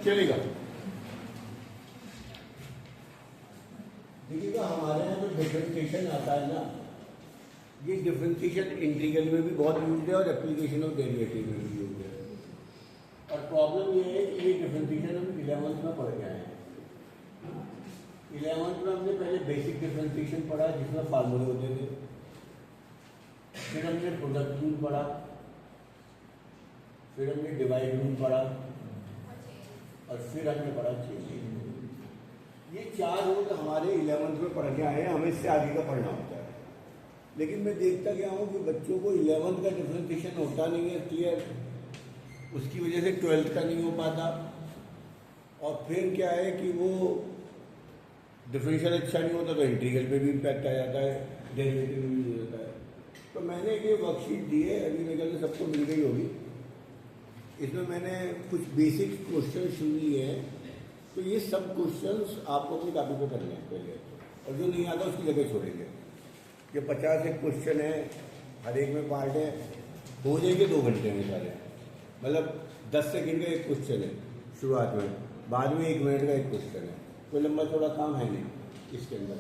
चलेगा। देखिएगा हमारे यहाँ जो डिफरेंशिएशन आता है ना, ये डिफरेंशिएशन इंटीग्रल में भी बहुत यूज है और एप्लीकेशन ऑफ डेरिवेटिव में भी यूज है। और प्रॉब्लम ये है कि ये डिफरेंशिएशन हम 11th में पढ़ के आए हैं। 11th में हमने पहले बेसिक डिफरेंशिएशन पढ़ा जिसमें फार्मूले होते थे, फिर हमने प्रोडक्ट रूल पढ़ा, फिर हमने डिवाइड रूल पढ़ा और फिर हमने पढ़ा चेंज। ये 4 रूल हमारे 11th में पढ़ के आए हैं, हमें इससे आगे का पढ़ना होता है। लेकिन मैं देखता क्या हूँ कि बच्चों को 11th का डिफरेंशिएशन होता नहीं है क्लियर, उसकी वजह से 12th का नहीं हो पाता। और फिर क्या है कि वो डिफरेंशियल अच्छा नहीं होता तो इंटीग्रल पे भी इम्पैक्ट आ जाता है, डेरिवेटिव में भी हो जाता है। तो मैंने ये वर्कशीट दी है, अभी मेरे ख्याल से सबको मिल गई होगी। इसमें मैंने कुछ बेसिक क्वेश्चन शुरू किए हैं, तो ये सब क्वेश्चंस आपको अपनी कापी पे करने हैं पहले, और जो नहीं आता उसकी जगह छोड़ेंगे। ये 50 एक क्वेश्चन है, हर एक में पार्ट है, हो जाएंगे 2 घंटे में सारे। मतलब 10 सेकंड का एक क्वेश्चन है शुरुआत में, बाद में 1 मिनट का एक क्वेश्चन है, कोई लंबा थोड़ा काम है नहीं। इसके अंदर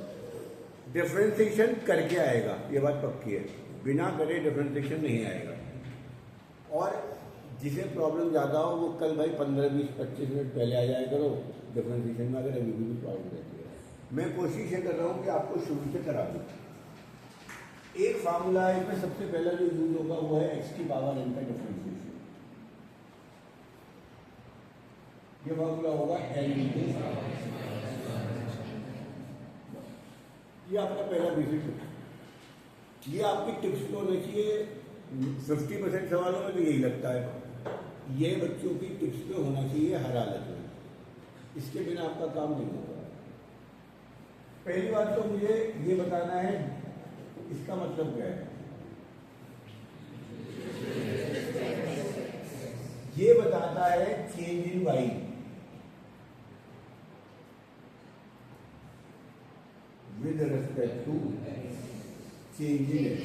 डिफरेंशिएशन करके आएगा, ये बात पक्की है, बिना करे डिफरेंशिएशन नहीं आएगा। और जिसे प्रॉब्लम ज़्यादा हो वो कल भाई 15, 20, 25 मिनट पहले आ जाया करो डिफरेंशिएशन में, अगर अभी भी प्रॉब्लम रहती है। मैं कोशिश ये कर रहा हूँ कि आपको शुरू से करा दूँ। एक फार्मूला है, इसमें सबसे पहला जो यूज होगा वो है x की पावर n का डिफरेंशिएशन। ये फार्मूला होगा n इंटू, ये आपका पहला बेसिक टिप्स। ये आपकी टिप्स तो होनी चाहिए 50% सवालों में तो यही लगता है, ये बच्चों की टिप्स पे होना चाहिए हर हालत में, इसके बिना आपका काम नहीं होगा। पहली बात तो मुझे ये बताना है इसका मतलब क्या है। ये बताता है change in y with respect to change in x।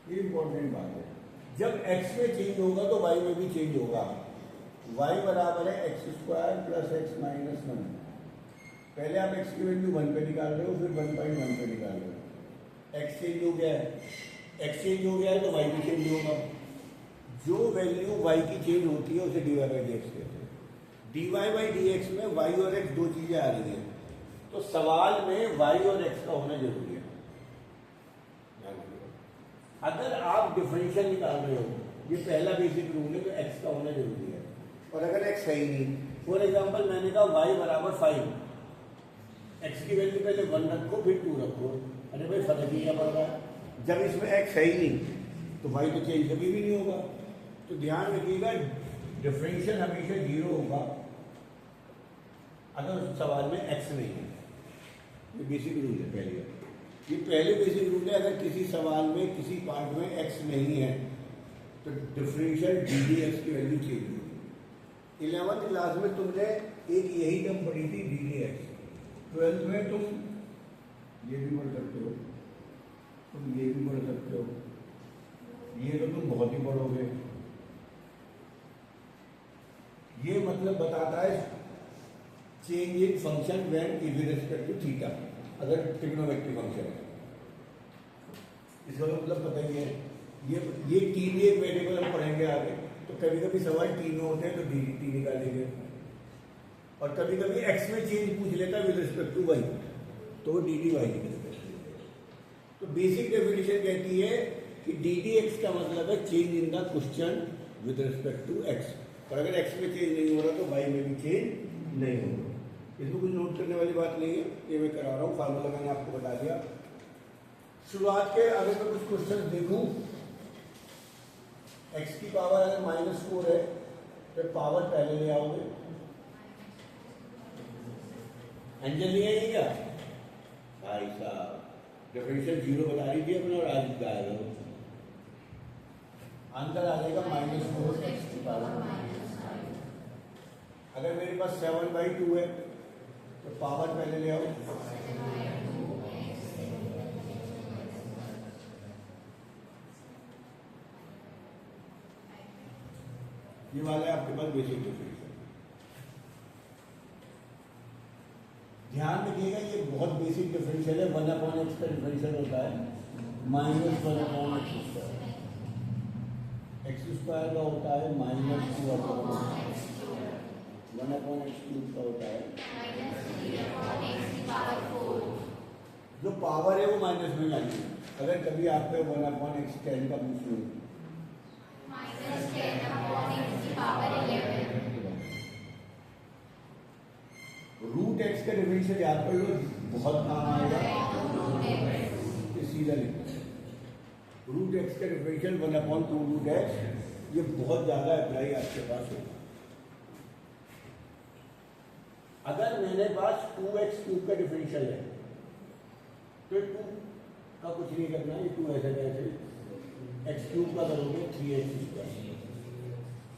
ये इंपॉर्टेंट बात है। जब x में चेंज होगा तो y में भी चेंज होगा। y बराबर है x² प्लस x माइनस 1। पहले आप x की वैल्यू 1 पे निकाल रहे हो, फिर 1/1 पे निकाल रहे हो। x चेंज हो गया है, x चेंज हो गया है तो y भी चेंज होगा। जो वैल्यू y की चेंज होती है उसे dy/dx कहते हैं। dy/dx में y और x दो चीजें आ रही हैं, तो सवाल में y और x का होना जरूरी है। अगर आप डिफरेंशियल निकाल रहे हो, ये पहला बेसिक रूल है, तो x का होना जरूरी है। और अगर x है ही नहीं, फॉर एग्जाम्पल मैंने कहा y बराबर 5, x की वैल्यू पहले 1 रखो फिर 2 रखो, अरे भाई फर्क ही क्या पड़ रहा है। जब इसमें x है ही नहीं तो y तो चेंज कभी भी नहीं होगा। तो ध्यान रखिएगा डिफरेंशियल हमेशा 0 होगा अगर उस सवाल में x नहीं है। ये बेसिक रूल है पहले, ये पहले बेसिक रूल है। अगर किसी सवाल में किसी पार्ट में x नहीं है तो डिफरेंशियल ddx की वैल्यू चेंज होगी। 11th क्लास में तुमने एक यही टर्म पढ़ी थी ddx, 12th में तुम ये भी पढ़ सकते हो, तुम ये भी पढ़ सकते हो, ये तो तुम बहुत ही पढ़ोगे। ये मतलब बताता है change in function when with respect to theta, अगर ट्रिग्नोमेट्रिक फंक्शन है। इसका मतलब पता ही है, ये तीन एक वेरिएबल हम पढ़ेंगे आगे, तो कभी कभी सवाल तीन होते हैं तो dt निकालेंगे, और कभी कभी x में चेंज पूछ लेता है विद रिस्पेक्ट टू y, तो dd y निकलता है। तो बेसिक डेफिनेशन कहती है कि ddx का मतलब है change in the question with respect to x, और अगर x में चेंज नहीं हो रहा तो y में भी चेंज नहीं होगा। इसमें कुछ नोट करने वाली बात नहीं है, ये मैं करा रहा हूँ, फार्मूला मैंने आपको बता दिया। शुरुआत के अगर मैं कुछ क्वेश्चन देखूं, x की पावर अगर -4 है तो पावर पहले ले आओगे, एंजल नहीं आएगी क्या भाई साहब? डिफरेंशियल 0 बता रही थी अपने और आज बताया आंसर आ जाएगा -4 x की पावर। अगर मेरे पास 7/2 है तो पावर पहले ले आओ, ये वाला है आपके पास बेसिक डिफरेंशियल। ध्यान रखिएगा ये बहुत बेसिक डिफरेंशियल है। 1/x का डिफरेंशियल होता है -1/x²। x² का होता है -2/1/x3 का होता है जो पावर है वो माइनस में जानी है। अगर कभी आपको 1/x10 का पूछ लो रूट एक्स का डिफरेंशियल याद कर लो, बहुत काम आएगा। सीधा लिखना है रूट एक्स का डिफरेंशियल 1/2√x, ये बहुत ज्यादा अप्लाई आपके पास होगा। अगर मेरे पास 2x³ का डिफरेंशियल है तो 2 का कुछ नहीं करना है, 2 ऐसे कैसे x³ का करोगे 3x²।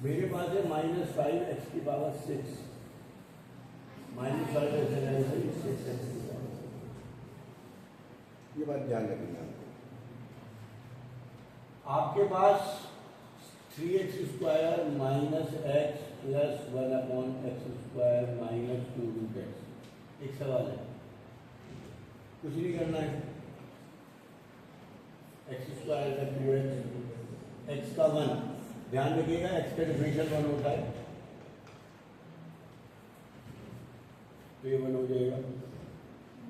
मेरे पास है -5x⁻6 -5 ऐसे कैसे 6x²। ये बात ध्यान रखना आपको। आपके पास 3x² - x + 1/x² - 2√x। एक सवाल है, कुछ नहीं करना है। x² का 2x, x का 1, ध्यान रखिएगा x का डिफरेंशियल 1 होता है तो ये 1 हो जाएगा।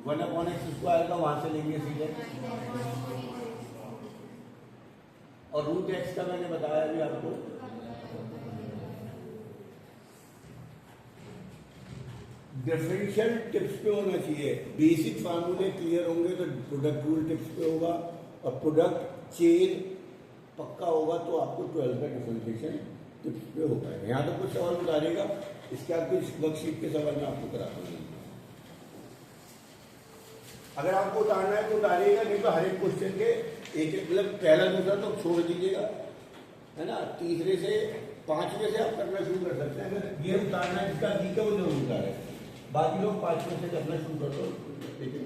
1/x² का वहां से लेंगे सीधे, और रूट एक्स का मैंने बताया अभी आपको। डिफरेंशियल टिप्स पे होना चाहिए, बेसिक फार्मूले क्लियर होंगे तो प्रोडक्ट रूल टिप्स पे होगा, और प्रोडक्ट चेन पक्का होगा तो आपको 12 का डिफरेंशिएशन टिप्स पे होगा। यहाँ तो कुछ सवाल उतारेगा, इसके बाद कुछ वर्कशीट के सवाल में आपको करा दूंगा। अगर आपको उतारना है तो उतारिएगा, नहीं तो हर एक क्वेश्चन के एक मतलब पहला दूसरा तो छोड़ दीजिएगा, है ना। तीसरे से 5वें से आप करना शुरू कर सकते हैं। अगर ये उतारना है इसका ठीक है वो जरूर उतारे, बाकी लोग 5वें से करना शुरू कर दो। लेकिन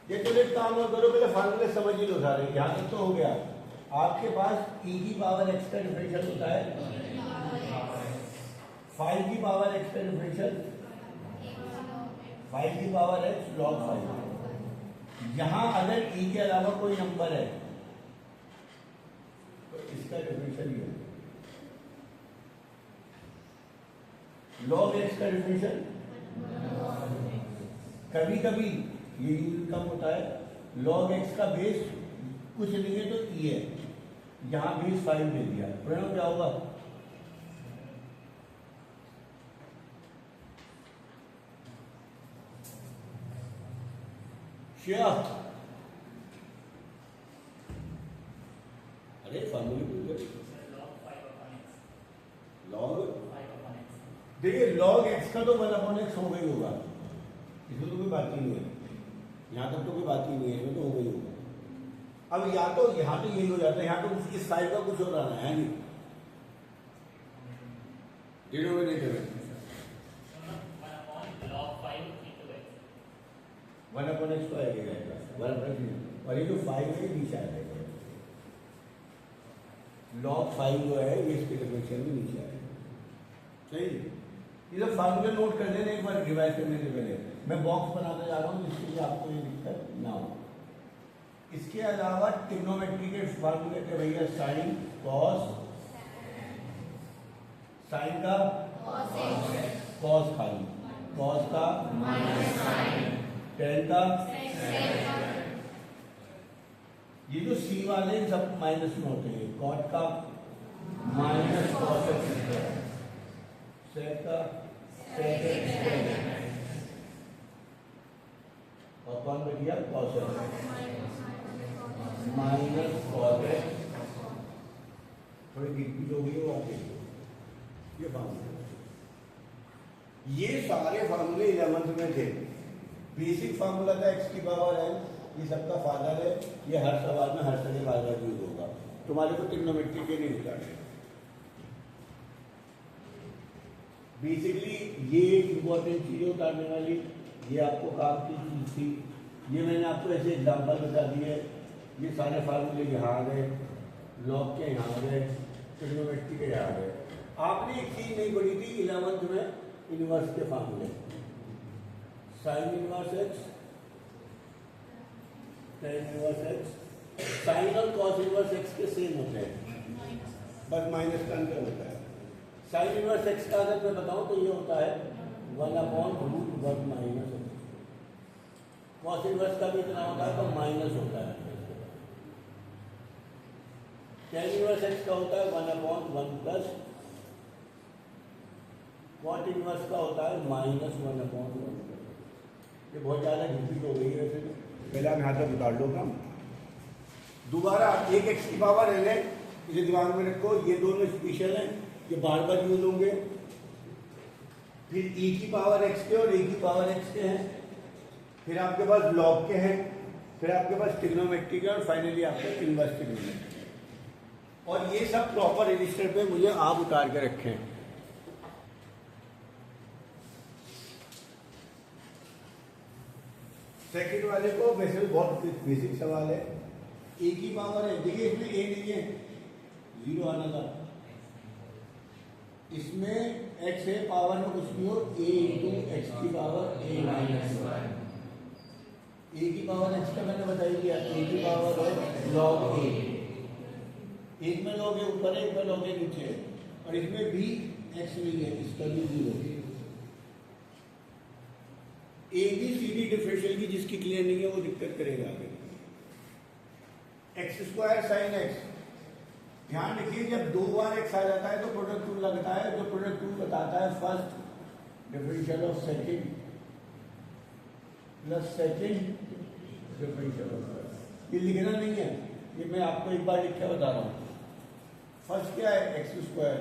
ये तो एक काम और करो, पहले फार्मूले समझ ही लो सारे। यहाँ तक तो हो गया। आपके पास e⁻x का डिफरेंशियल होता है, 5e⁻x का डिफरेंशियल 5e⁻x log 5। यहां अगर e के अलावा कोई नंबर है तो इसका डिफरेंशियल ये log x का डिफरेंशियल। कभी कभी ये कम होता है। log x का बेस कुछ नहीं है तो e है, यहां बेस 5 दे दिया, परिणाम क्या होगा? अरे फार्मूले लॉग, देखिए log x का तो 1/x हो गई होगा, इसमें तो कोई बात ही नहीं है। यहाँ तक तो कोई बात ही नहीं है, इसमें तो हो गई होगा। अब या तो यहाँ तो यही हो जाता है, यहाँ तो इस साइड का कुछ हो रहा है नहीं, डिनोमिनेटर में 1/x तो आएगा, 1/x, और ये जो 5 है नीचे आ जाएगा। log 5 जो है ये इसके डिफरेंशियल में नीचे आएगा। सही, ये सब फार्मूले नोट कर लेना एक बार रिवाइज करने से पहले। मैं बॉक्स बनाने जा रहा हूँ जिसके लिए आपको ये दिक्कत ना हो। इसके अलावा ट्रिग्नोमेट्री के फार्मूले थे भैया, साइन कॉस, साइन का कॉस खाली, कॉस का टेन का, ये जो सी वाले सब माइनस में होते हैं। कॉट का माइनस कॉस एक्स, सेक का सेक एक्स, और कौन बन गया cos x minus cos x. थोड़ी गिनती जो हुई वो आगे ये फार्मूले, ये सारे फार्मूले 11th में थे। बेसिक फार्मूला था x की पावर n, ये सबका फादर है। ये हर सवाल में हर तरह का यूज होगा। तुम्हारे को ट्रिग्नोमेट्री के नहीं उतारने। बेसिकली ये एक इंपॉर्टेंट चीज उतारने वाली, ये आपको काम की चीज थी। ये मैंने आपको ऐसे एग्जाम्पल बता दिए। ये सारे फार्मूले यहाँ आ गए, लॉग के यहाँ आ गए, ट्रिग्नोमेट्री के यहाँ आ गए। आपने एक चीज नहीं पढ़ी थी 11th में, इनवर्स के फार्मूले। Sine inverse x, tan inverse x. Sine और कॉस इनवर्स एक्स के सेम होते हैं, बस माइनस का अंतर होता है। साइन इनवर्स एक्स का अगर मैं बताऊं तो ये होता है 1/√1 माइनस एक्स। कॉस इनवर्स का भी इतना होता है तो माइनस होता है। टेन इनवर्स एक्स का होता है 1/1 प्लस, कॉट इनवर्स का होता है -1/1। ये बहुत ज़्यादा रिपीट हो गई है वैसे तो, पहले हम यहाँ तक उतार लो काम। दोबारा एक एक्स की पावर है, इसे दिमाग में रखो, ये दोनों स्पेशल हैं, ये बार बार यूज होंगे। फिर e की पावर एक्स के और a की पावर एक्स के हैं, फिर आपके पास लॉग के हैं, फिर आपके पास ट्रिग्नोमेट्री के, और फाइनली आपके इनवर्स ट्रिग्नोमेट्री। और ये सब प्रॉपर रजिस्टर पे मुझे आप उतार के रखें। सेकंड वाले को वैसे बहुत बेसिक सवाल है। ए की पावर है, देखिए इसमें ए नहीं है, 0 आना था। इसमें एक्स है, पावर में कुछ नहीं हो, ए इंटू एक्स की पावर ए माइनस 1। ए की पावर एक्स का मैंने बताई दिया, ए की पावर है लॉग ए। एक में लॉग ए ऊपर है, एक में लॉग ए नीचे है, और इसमें भी एक्स नहीं है, इसका भी 0। A B C D differential की जिसकी क्लियर नहीं है वो दिक्कत करेगा आगे। एक्स स्क्वायर साइन एक्स, ध्यान रखिए जब 2 बार एक्स आ जाता है तो प्रोडक्ट रूल लगता है। जो प्रोडक्ट रूल बताता है first differential of second plus second differential of first. ये लिखना नहीं है, ये मैं आपको एक बार लिख के बता रहा हूँ। फर्स्ट क्या है, एक्स स्क्वायर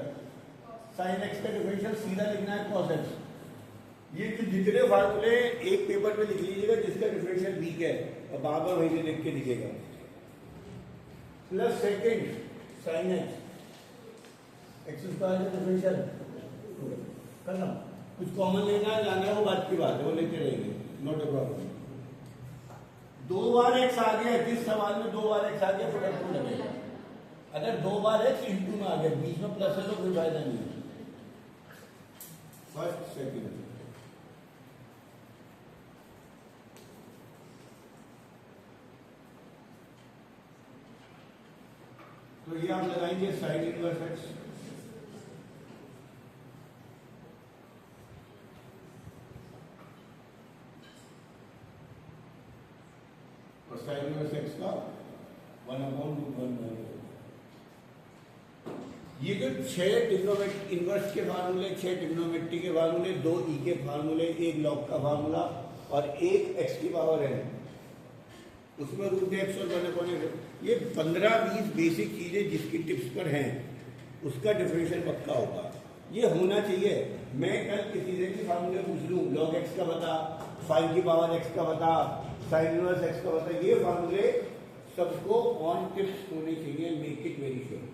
साइन एक्स का डिफरेंशियल सीधा लिखना है कॉस एक्स। ये जितने फार्मूले एक पेपर पे लिख लीजिएगा जिसका डिफरेंशियल वीक है, और बार बार वही लिख के दिखेगा। Plus second sine x, x square का डिफरेंशियल करना, कुछ कॉमन लेना है जाना है वो बात की बात है, वो लेते रहेंगे, नॉट अ प्रॉब्लम। 2 बार एक्स आ गया, जिस सवाल में 2 बार एक्स आ गया प्रोडक्ट रूल लगेगा। अगर 2 बार एक्स इंटू में आ गया, बीच में प्लस है तो कोई फायदा नहीं है। फर्स्ट सेकंड, तो ये आप लगाएंगे साइन इनवर्स एक्स, और साइन इनवर्स एक्स का 1/√1। ये जो 6 ट्रिग्नोमेट्री इनवर्स के फार्मूले, 6 ट्रिग्नोमेट्री के फार्मूले, 2 ई के फार्मूले, 1 लॉग का फार्मूला और 1 एक्स की पावर है, उसमें रूट एक्स और 1/, ये 15-20 बेसिक चीजें जिसकी टिप्स पर हैं, उसका डिफरेंशियल पक्का होगा। ये होना चाहिए। मैं कल किसी से भी फार्मूले पूछ लूँ, लॉग एक्स का बता, फाइव की पावर एक्स का बता, साइन इनवर्स एक्स का बता, ये फार्मूले सबको ऑन टिप्स होने चाहिए। Make it very sure.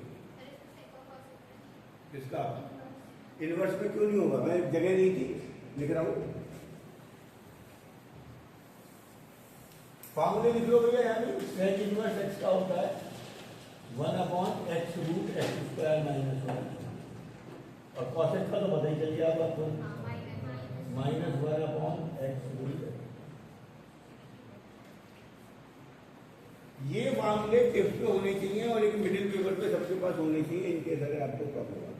इसका इनवर्स में क्यों नहीं होगा, मैं जगह नहीं थी, लिख रहा हूँ। फार्मूले लिख लो भैया, यहाँ पे सेक इनवर्स एक्स का होता है 1/x root x square minus 1, और कॉस एक्स का तो पता ही चल गया आपको, -1/x रूट। ये मामले टिप्स पे होने चाहिए और एक मिडिल पेपर पे सबके पास होने चाहिए, इनके अगर आपको प्रॉब्लम है।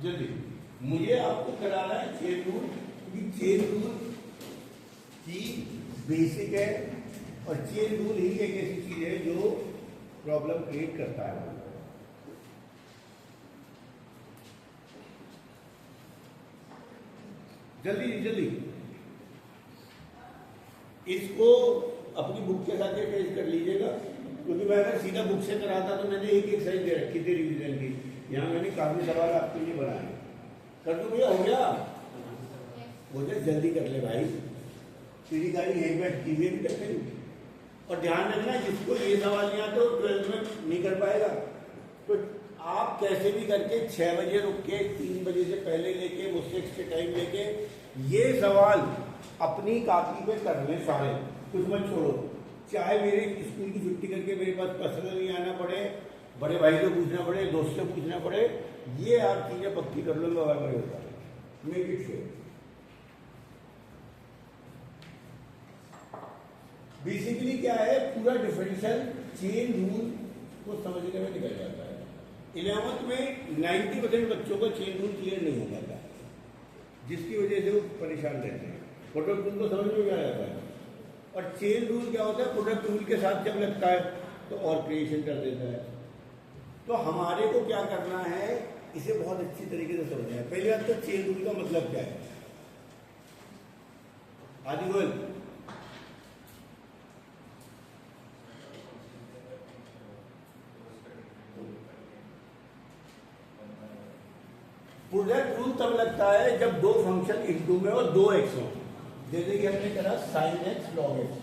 जल्दी मुझे आपको कराना है चेन रूल, क्योंकि चेन रूल ही बेसिक है, और चेन रूल ही एक ऐसी चीज है जो प्रॉब्लम क्रिएट करता है। जल्दी जल्दी इसको अपनी बुक के साथ पेश कर लीजिएगा, क्योंकि मैं अगर सीधा बुक से कराता तो मैंने एक एक्सरसाइज दे रखी थी रिवीजन की। यहाँ मैंने काफी सवाल आपके लिए बनाए। कर दो भैया, हो गया? मुझे जल्दी कर ले भाई, तेरी गाड़ी यहीं बैठ की भी करते हैं। और ध्यान रखना, जिसको ये सवाल नहीं आता तो 12th में नहीं कर पाएगा। तो आप कैसे भी करके 6 बजे रुक के 3 बजे से पहले लेके मुझसे एक्स्ट्रा टाइम लेके ये सवाल अपनी कॉपी पे कर लें सारे, कुछ मत छोड़ो। चाहे मेरे स्कूल की छुट्टी करके मेरे पास पर्सनली आना पड़े, बड़े भाई से पूछना पड़े, दोस्त से पूछना पड़े, ये आप चीजें पक्की कर लो, बराबर होता है। Make it sure. बेसिकली क्या है, पूरा डिफरेंशियल चेन रूल को समझने में निकल जाता है। 11th में 90% बच्चों का चेन रूल क्लियर नहीं हो पाता, जिसकी वजह से वो परेशान रहते हैं। प्रोडक्ट रूल को समझ में आ जाता है, और चेन रूल क्या होता है, प्रोडक्ट रूल के साथ जब लगता है तो और क्रिएशन कर देता है। तो हमारे को क्या करना है, इसे बहुत अच्छी तरीके से समझना है। पहली बात तो चेन रूल का मतलब क्या है। आदि बोल, प्रोडक्ट रूल तब लगता है जब दो फंक्शन इनटू में और दो एक्स हो, जैसे कि हमने करा साइन एक्स लॉग एक्स।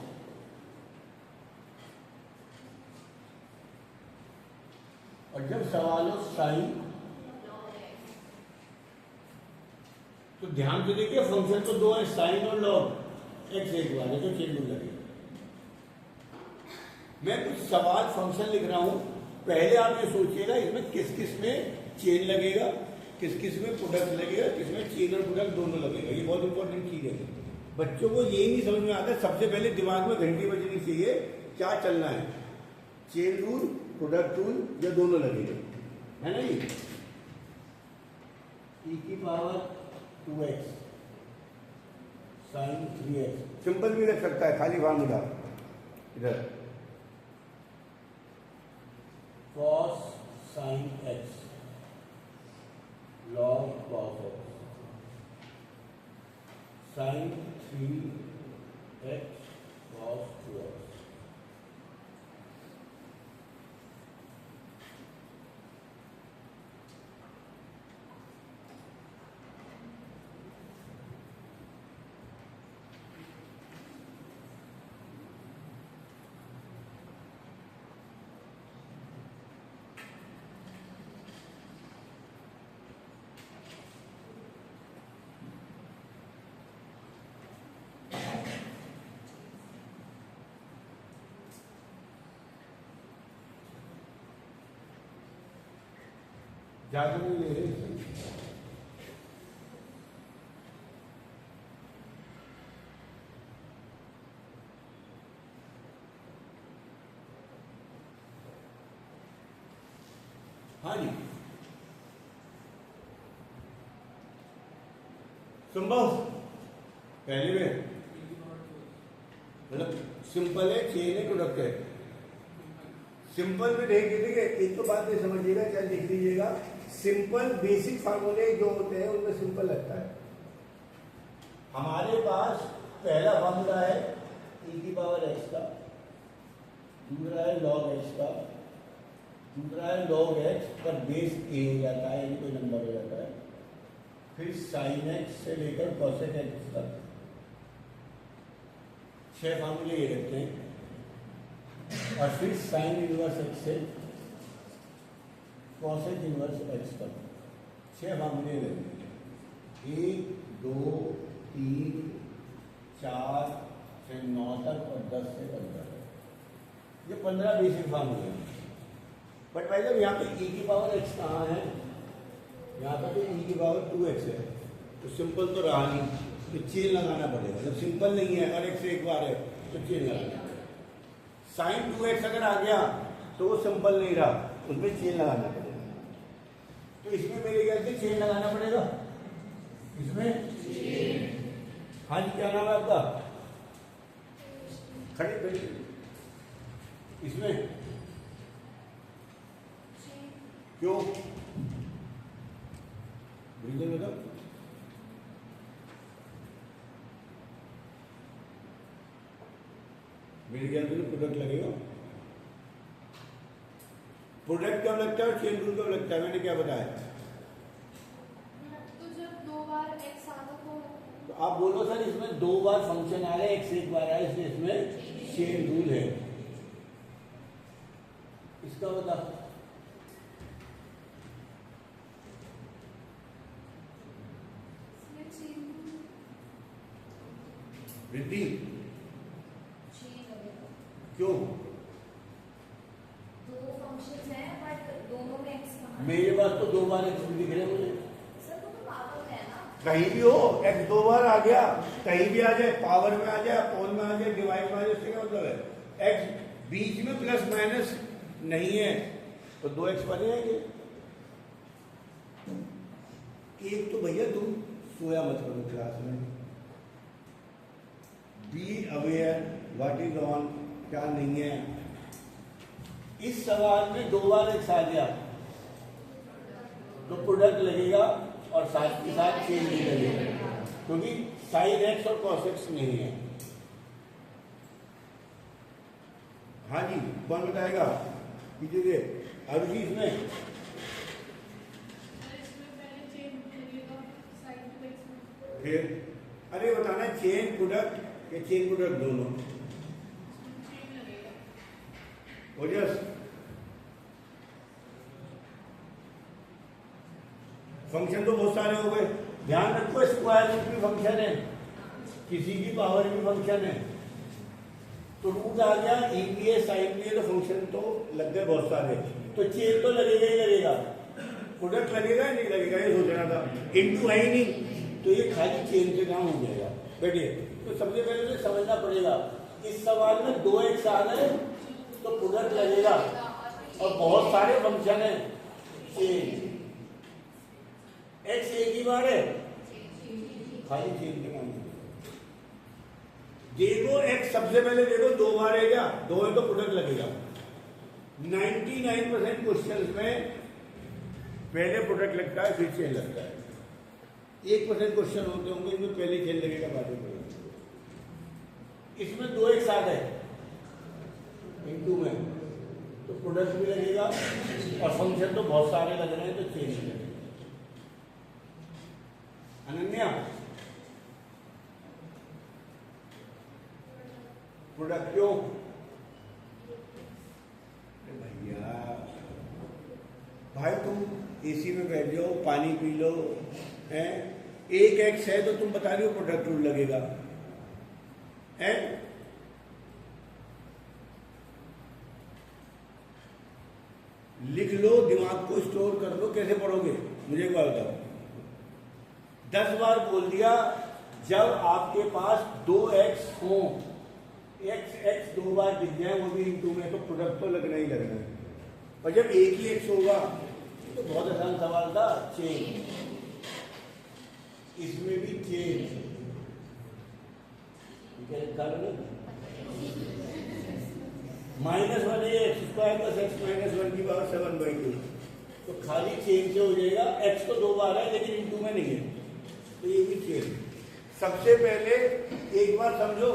और जब सवाल हो साइन, तो ध्यान से देखिए फंक्शन तो दो है, साइन और लॉग, एक्स एक बार है तो चेन रूल लगेगा। मैं कुछ सवाल फंक्शन लिख रहा हूं, पहले आप ये सोचिएगा इसमें किस किस में चेन लगेगा, किस किस में प्रोडक्ट लगेगा, किस में चेन और प्रोडक्ट दोनों लगेगा। ये बहुत इंपॉर्टेंट चीज है। बच्चों को यही नहीं समझ में आता, सबसे पहले दिमाग में घंटी बजनी चाहिए क्या चलना है, चेन रूल, प्रोडक्ट रूल या दोनों लगेगा, है ना जी। e की power 2x sine 3x, simple भी रख सकता है, खाली फार्मूला इधर cos sine x log cos x sine 3x cos 2x। ज्यादा नहीं ले रहे। हाँ जी, संभव पहले में मतलब सिंपल है, चेन है, प्रोडक्ट है। सिंपल में देखिए, एक तो बात नहीं समझिएगा, क्या लिख लीजिएगा, सिंपल बेसिक फार्मूले जो होते हैं उनमें सिंपल लगता है। हमारे पास पहला फार्मूला है e की पावर x का, दूसरा है log x का, दूसरा है log x पर बेस a हो जाता है, कोई नंबर हो जाता है, फिर sin x से लेकर cosec x तक 6 फार्मूले ये रखते हैं, और फिर साइन इनवर्स एक्स से कॉसेक इनवर्स एक्स तक 6 फार्मूले लगेंगे, 1 2 3 4 से 9 तक और 10 से 15 तक। ये 15 बेसिक फार्मूले हैं। बट भाई जब यहाँ पे e की पावर x कहाँ है, यहाँ पर तो e की पावर 2x है, तो सिंपल तो रहा नहीं, तो चेन लगाना पड़ेगा। जब सिंपल नहीं है और x एक बार है तो चेन लगाना पड़ेगा। साइन 2x अगर आ गया तो वो सिंपल नहीं रहा, उसमें चेन लगाना पड़ेगा। तो इसमें मेरे ख्याल से चेन लगाना पड़ेगा, इसमें हाँ जी, क्या नाम है आपका, खड़े बैठे, इसमें क्यों रीजन बताओ। मेरे ख्याल से प्रोडक्ट लगेगा। प्रोडक्ट कब लगता है और चेन रूल कब लगता है, मैंने क्या बताया। तो जब 2 बार x आता तो आप बोलो सर इसमें 2 बार फंक्शन आ रहा है, x एक बार आया, इसलिए इसमें चेन रूल है। इसका बता, वृद्धि क्यों, 2 फंक्शंस हैं बट दोनों में x कहाँ है? मेरे पास तो 2 बार x दिख रहे हैं मुझे। सर तो पावर है ना, कहीं भी हो एक्स दो बार आ गया, कहीं भी आ जाए, पावर में आ जाए, अपोन में आ जाए, डिवाइड में आ जाए, इससे क्या मतलब है? एक्स बीच में प्लस माइनस नहीं है तो दो एक्स बन जाएंगे। एक तो भैया तुम सोया मत करो क्लास में, be aware what is on, क्या नहीं है। इस सवाल में दो बार एक्स आ गया तो प्रोडक्ट लगेगा और साथ के साथ चेंज भी लगेगा, क्योंकि साइन एक्स और कॉस एक्स नहीं है। हाँ जी, कौन बताएगा? कीजिए अब जी इसमें फिर अरे बताना चेन प्रोडक्ट या चेन प्रोडक्ट दोनों ओजस। फंक्शन तो बहुत सारे हो गए, ध्यान रखो स्क्वायर रूट भी फंक्शन है, किसी की पावर भी फंक्शन है। तो रूट आ गया, ई भी है, साइन भी है, तो फंक्शन तो लग गए बहुत सारे। तो चेन तो लगेगा ही लगेगा, प्रोडक्ट लगेगा ही नहीं लगेगा, ये सोचना था। इनटू है ही नहीं तो ये खाली चेन से काम हो जाएगा। बैठिए, तो सबसे पहले तो समझना पड़ेगा, इस सवाल में दो एक्स आ गए तो प्रोडक्ट लगेगा और बहुत सारे फंक्शन है। चेन एक्स एक ही बार है, खाली चेन के काम देखो। एक्स सबसे पहले देखो दो बार है क्या? दो है तो प्रोडक्ट लगेगा। 99% क्वेश्चंस में पहले प्रोडक्ट लगता है फिर चेन लगता है। 1% क्वेश्चन होते होंगे इनमें पहले चेन लगेगा बाद में प्रोडक्ट। इसमें दो एक्स आ गए इनटू में तो प्रोडक्ट भी लगेगा और फंक्शन तो बहुत सारे लग रहे हैं तो चेन भी लगेगा। अनन्या, प्रोडक्ट क्यों? भैया भाई तुम एसी में बैठ जाओ, पानी पी लो, हैं? एक एक्स है तो तुम बता रही हो प्रोडक्ट रूल लगेगा, हैं? लिख लो, दिमाग को स्टोर कर लो। कैसे पढ़ोगे मुझे एक बात बताओ। 10 बार बोल दिया, जब आपके पास दो एक्स हो, एक्स एक्स दो बार दिख जाए वो भी इनटू में, तो प्रोडक्ट तो लगना ही लगना है। और जब एक ही एक्स होगा तो बहुत आसान सवाल था, चेन। इसमें भी chain -1 x square plus x minus 1 की पावर 7/2, तो खाली चेन से हो जाएगा। एक्स तो दो बार है लेकिन इनटू में नहीं है, तो ये भी चेन। सबसे पहले एक बार समझो,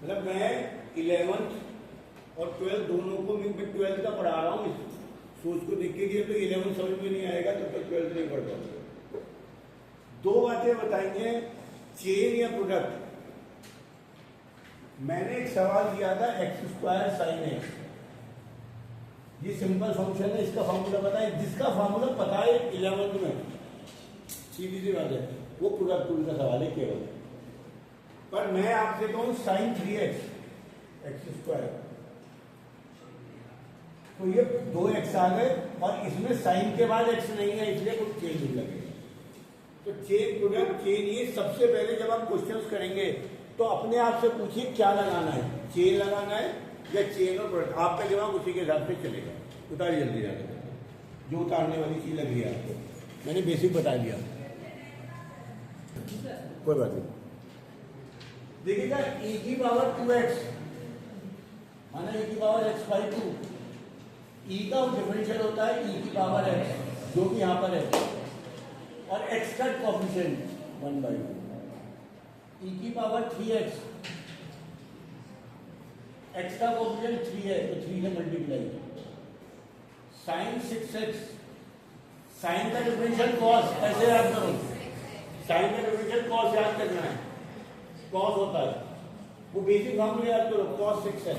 मतलब मैं 11th और 12th दोनों को, मैं 12th का पढ़ा रहा हूँ, सोच को देख के किया तो 11th समझ में नहीं आएगा तब तक 12th नहीं पढ़ पाऊंगा। दो बातें बताएंगे, चेन या प्रोडक्ट। मैंने एक सवाल दिया था एक्स स्क्वायर साइन एक्स, ये सिंपल फंक्शन है, इसका फॉर्मूला पता है? जिसका फॉर्मूला पता है 11th में, सीधी सी बात है, वो प्रोडक्ट रूल का सवाल है केवल। पर मैं आपसे कहूं साइन 3x एक्स स्क्वायर, तो ये दो एक्स आ गए और इसमें साइन के बाद एक्स नहीं है, इसलिए कुछ चेंज नहीं लगेगा। तो चेन प्रोडक्ट चेन, ये सबसे पहले जब आप क्वेश्चंस करेंगे तो अपने आप से पूछिए क्या लगाना है, चेन लगाना है या चेन और प्रोडक्ट। आपका दिमाग उसी के हिसाब से चलेगा। उतारिए जल्दी जाकर, जो उतारने वाली चीज लग रही है आपको, मैंने बेसिक बता दिया, कोई बात नहीं। देखिएगा e की पावर 2x माना e की पावर x/2, e का डिफरेंशियल होता है e की पावर x जो कि यहां पर है, और x का कोएफिशिएंट 1/2। e की पावर 3x, x का कोएफिशिएंट 3 है तो 3 से मल्टीप्लाई। साइन 6x, साइन का डिफरेंशियल cos, ऐसे याद करो, साइन का डिफरेंशियल cos याद करना है, cos होता है, वो बेसिक फॉर्मूला याद करो, cos 6x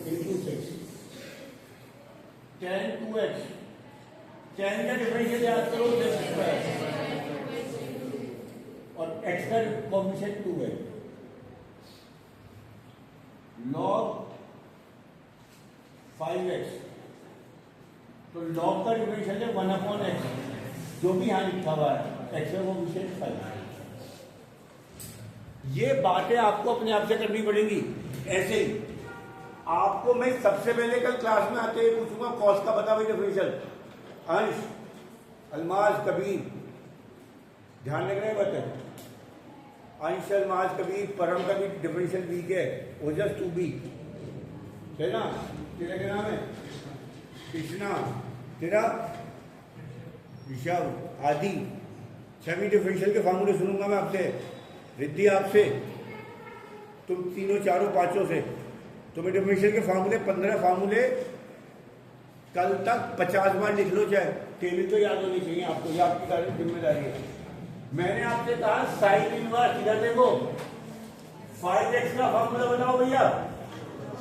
into 6, tan 2x, tan का डिफरेंशियल याद करो x², और x का कोएफिशिएंट 2 है, log 5x, तो log का डिफरेंशियल है 1/x, जो भी यहाँ लिखा हुआ है एक्स में वो विशेष फाइव। ये बातें आपको अपने आप से करनी पड़ेंगी। ऐसे ही आपको मैं सबसे पहले कल क्लास में आते हुए पूछूंगा कॉस का बता भाई डिफरेंशियल। अंश, अलमाज, कबीर, ध्यान रख रहे हैं बातें। अंश, अलमाज, कबीर, परम का भी डिफरेंशियल वीक है, ओजस 2b है ना। तेरा क्या नाम है? कृष्णा। तेरा ऋषभ, आदि। सेमी डिफरेंशियल के फार्मूले सुनूंगा मैं आपसे, रिद्धि आपसे, तुम तीनों चारों पांचों से। तुम्हें डिफरेंशियल के फार्मूले 15 फार्मूले कल तक 50 बार लिख लो, चाहे टेबल तो याद होनी चाहिए आपको, ये आपकी सारी जिम्मेदारी है। मैंने आपसे कहा साइन इनवर्स, इधर देखो 5x का फार्मूला बताओ भैया।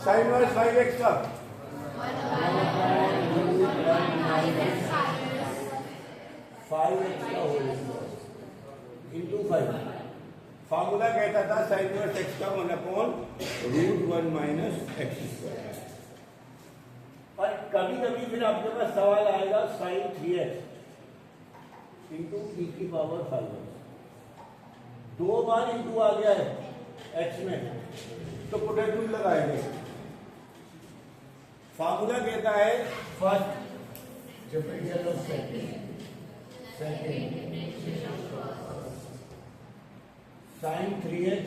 साइन इनवर्स 5x का 5x का होल इंटू 5। फार्मूला कहता था साइन इनवर्स x का 1/√1 माइनस एक्स स्क्वायर। और कभी कभी फिर आपके पास सवाल आएगा साइन 3x इंटू e की पावर 5x। 2 बार इंटू आ गया है x में, तो पोटेंशियल लगाएंगे। फार्मूला कहता है first differential of second sine 3x।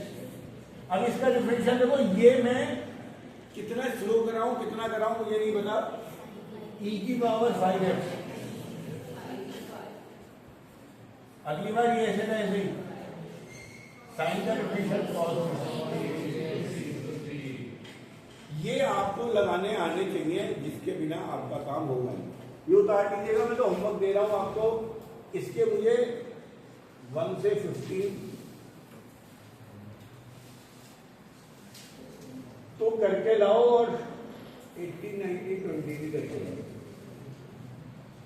अब इसका डिफरेंशियल देखो, ये मैं कितना स्लो कराऊं कितना कराऊं मुझे नहीं पता, e की पावर 5x। अगली बार ये ऐसे ना ऐसे ही साइन का डिफरेंशियल कॉस। ये आपको लगाने आने चाहिए, जिसके बिना आपका काम होगा नहीं। ये उतार लीजिएगा, मैं तो होमवर्क दे रहा हूं आपको। इसके मुझे 1 से 15 तो करके लाओ, और 18, 19, 20 भी करके लाओ।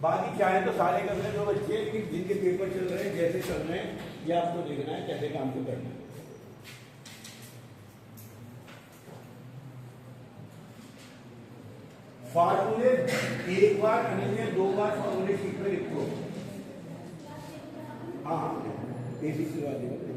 बाकी चाहे तो सारे कर रहे हैं जो बच्चे, लेकिन जिनके पेपर चल रहे हैं जैसे चल रहे हैं ये आपको देखना है कैसे काम को करना है। फार्मूले एक बार अनन्य 2 बार फार्मूले शीट में लिखो। हाँ बेसिक से बात है।